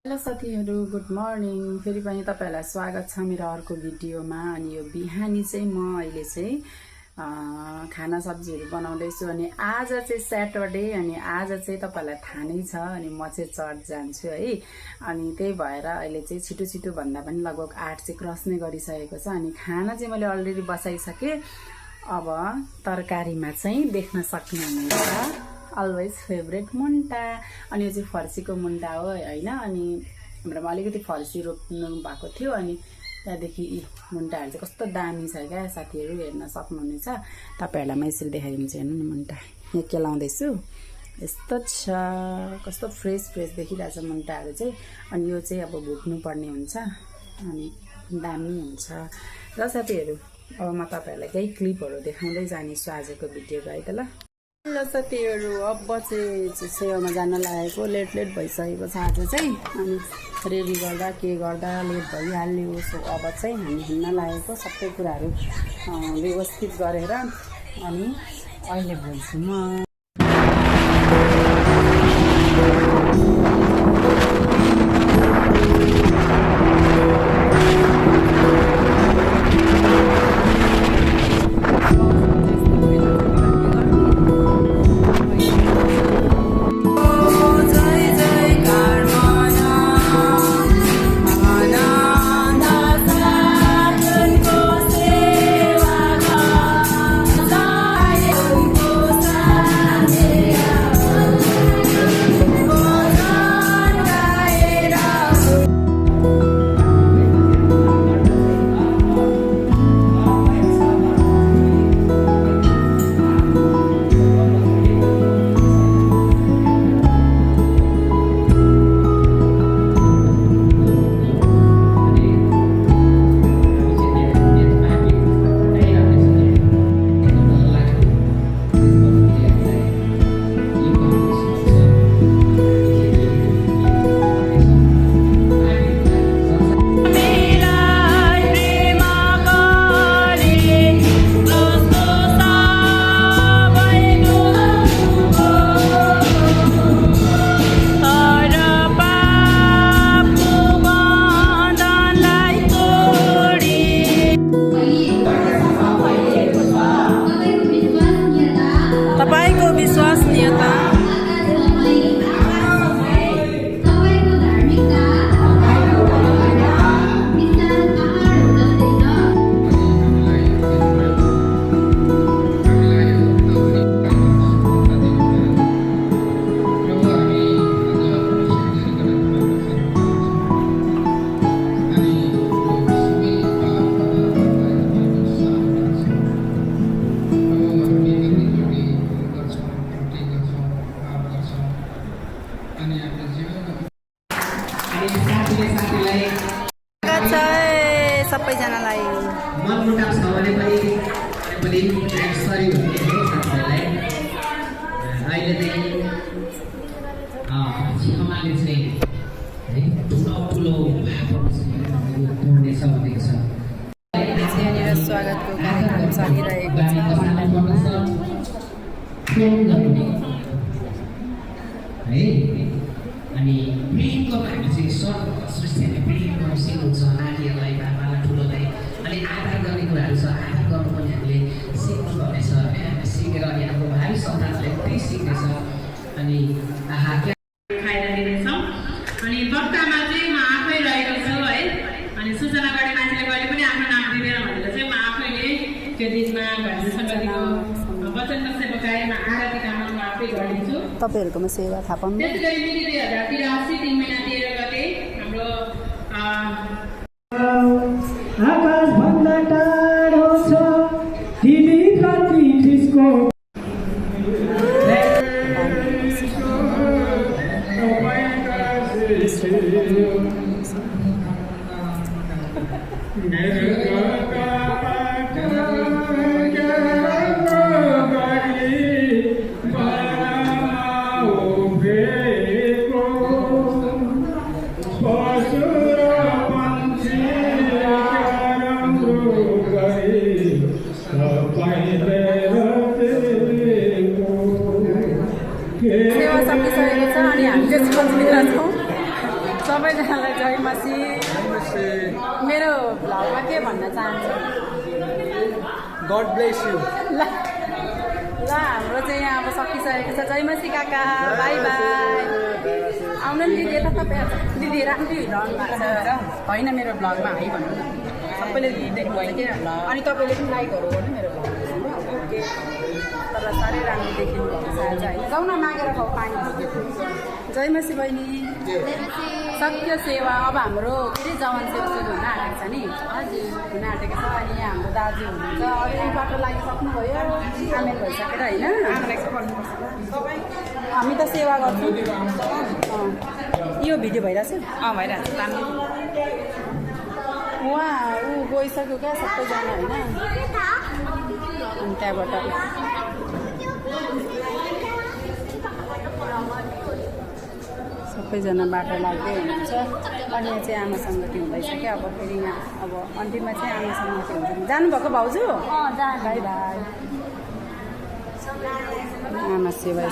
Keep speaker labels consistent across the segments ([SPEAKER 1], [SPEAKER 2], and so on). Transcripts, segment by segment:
[SPEAKER 1] Hello साथीहरु, good morning. फेरि पनि तपाईहरुलाई स्वागत छ मेरो अर्को भिडियोमा। अनि यो बिहानी चाहिँ म अहिले चाहिँ खाना सब्जीहरु बनाउँदै छु। अनि आज चाहिँ सैटरडे, अनि आज चाहिँ तपाईहरुलाई थाहा नै छ। अनि म चाहिँ चर्च जान्छु है। अनि त्यही भएर अहिले चाहिँ छिटो छिटो भन्दा पनि लगभग 8 चाहिँ क्रस नै गरिसकेको छ। अनि खाना चाहिँ मैले अलरेडी बसाइसके। अब तरकारीमा चाहिँ देख्न सक्नुहुन्छ अलवेज फेभरेट मुन्टा। अनि यो चाहिँ फर्सीको मुन्टा हो हैन। अनि हाम्रोमा अलिकति फर्सी रोप्नु भएको थियो। अनि त्यहाँदेखि यी मुन्टाहरू चाहिँ कस्तो दामी छ क्या साथीहरू, हेर्न सक्नुहुनेछ। तपाईहरुलाई म यसरी देखाइदिन्छु, हेर्नु नि मुन्टा यहाँ केलाउँदैछु। यस्तो छ, कस्तो फ्रेस फ्रेस देखिरहेछ मुन्टाहरू चाहिँ। अनि यो चाहिँ अब भुट्नु पर्ने हुन्छ, अनि दामी हुन्छ। र साथीहरू अब म तपाईहरुलाई केही क्लिपहरू देखाउँदै जानेछु आजको भिडियोको है त ल। हेलो साथीहरू, अब चाहिँ सेवामा जान लागेको। लेट भइसकेको छ आज चाहिँ। अनि रेडी गर्दा के गर्दा लेट भइहाल्यो। सो अब चाहिँ हामी हिँड्न लागेको, सबै कुराहरू व्यवस्थित गरेर। अनि अहिले बोल्छु म। सबैजनालाई
[SPEAKER 2] मनमुटाव छ भने पनि सरी भन्ने साथीहरूलाई अहिले चाहिँ छिमाले चाहिँ है ठुलो पुर्नेछ भनेको छ।
[SPEAKER 1] यहाँनिर स्वागतको कार्यक्रम चलिरहेको छ
[SPEAKER 2] है। अनि प्रेमको भाग चाहिँ सृष्टिले प्रेमको सिकाउँछ नानीहरूलाई, बाबालाई, ठुलोलाई। अनि आदर गर्ने कुराहरू छ, आदर गर्नु पनि हामीले सिक्नुपर्नेछ। सिकेर अनि हाम्रो भावी सन्तानले त्यही सिक्नेछ। अनि
[SPEAKER 3] खाएर दिनेछौँ। अनि वक्तामा चाहिँ म आफै रहेको छु है। अनि सूचना गर्ने मान्छेले कहिले पनि आफ्नो नाम दिँदैन भनेर चाहिँ म आफैले त्यो दिनमा घरको समितिको वचन बसेको कार्यमा आरती काममा म आफै गरिदिन्छु।
[SPEAKER 1] तपाईहरुकोमा सेवा थाहा पाउनु।
[SPEAKER 3] त्यसै गरी मिति 2083 3 महिना 13 गते हाम्रो
[SPEAKER 4] आकाश भन्दा टाढो छ तिमी कति ठिस्को
[SPEAKER 1] सेवा सकिसकेको छ अनि हामी चाहिँ चर्चभित्र छौँ। सबैजनालाई जय मसी। मेरो भ्लगमा के भन्न चाहन्छु?
[SPEAKER 5] God bless you.
[SPEAKER 1] ल हाम्रो चाहिँ यहाँ अब सकिसकेको छ। जय मसी काका, बाई बाई। आउनु नि दिदी, यता तपाईँ दिदी राम्रै हिँड्नु भएको छ। होइन मेरो भ्लगमा है भन्नु न, सबैले देख्नु भयो क्या। अनि तपाईँले पनि लाइकहरू गर्नु मेरो भ्लगमा। ओके, तर साह्रै राम्रो देखिनु भएको छ आज होइन। जाउँ न मागेर खाऊ पानी। जय मसी बहिनी। सत्य सेवा अब हाम्रो के अरे जवान सेवा सुरु हुन आँटेको छ नि। हुन आँटेको छ। अनि यहाँ हाम्रो दाजु हुनुहुन्छ। अब यही बाटो लागिसक्नुभयो, आमेर भइसकेर होइन। हामी त सेवा गर्छौँ। यो भिडियो भइरहेछ? भइरहेछ। उहाँ ऊ गइसक्यो क्या सबैजना होइन। अनि त्यहाँबाट सबैजना बाटो लाग्दै हुनुहुन्छ। अनि यहाँ चाहिँ आमा सङ्गति हुँदैछ क्या। अब फेरि यहाँ अब अन्तिममा चाहिँ आमा सङ्गति हुन्छ। जानुभएको भाउजू? By by. आमा सेवा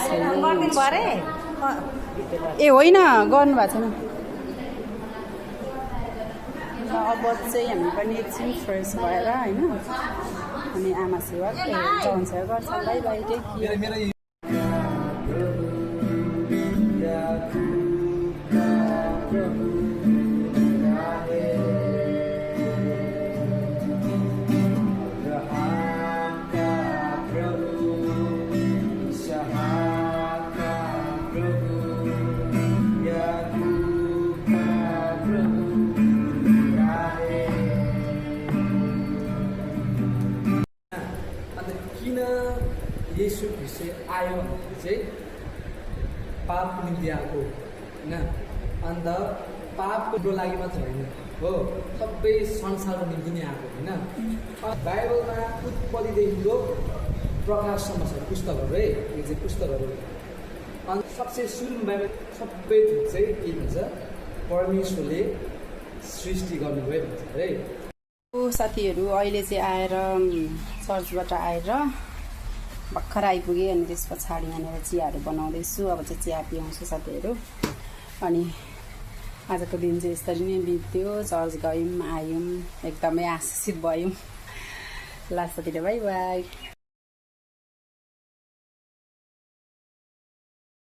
[SPEAKER 1] ए होइन, गर्नुभएको छैन। अब चाहिँ हामी पनि एकछिन फ्रेस भएर होइन अनि आमा सेवा जवान सेवा गर्छ। By by. टेक
[SPEAKER 5] येशू ख्रिस्ट आयो भन्दाखेरि चाहिँ पापको निम्ति आएको होइन। अन्त पापको लागि मात्र होइन हो, सबै संसारको निम्ति नै आएको होइन। बाइबलमा उत्पत्तिदेखिको प्रकाशसम्म छ पुस्तकहरू है। यो चाहिँ पुस्तकहरू। अनि सबसे सुरुमा बाइबल सबै थोक चाहिँ के भन्छ, परमेश्वरले सृष्टि गर्नुभयो भन्छ है।
[SPEAKER 1] साथीहरू अहिले चाहिँ आएर चर्चबाट आएर भर्खर आइपुगेँ। अनि त्यस पछाडि यहाँनिर चियाहरू बनाउँदैछु। अब चाहिँ चिया पिउँछु साथीहरू। अनि आजको दिन चाहिँ यसरी नै बित्यो। चर्च गयौँ, आयौँ, एकदमै आशिषित भयौँ। लास्टतिर बाई बाई।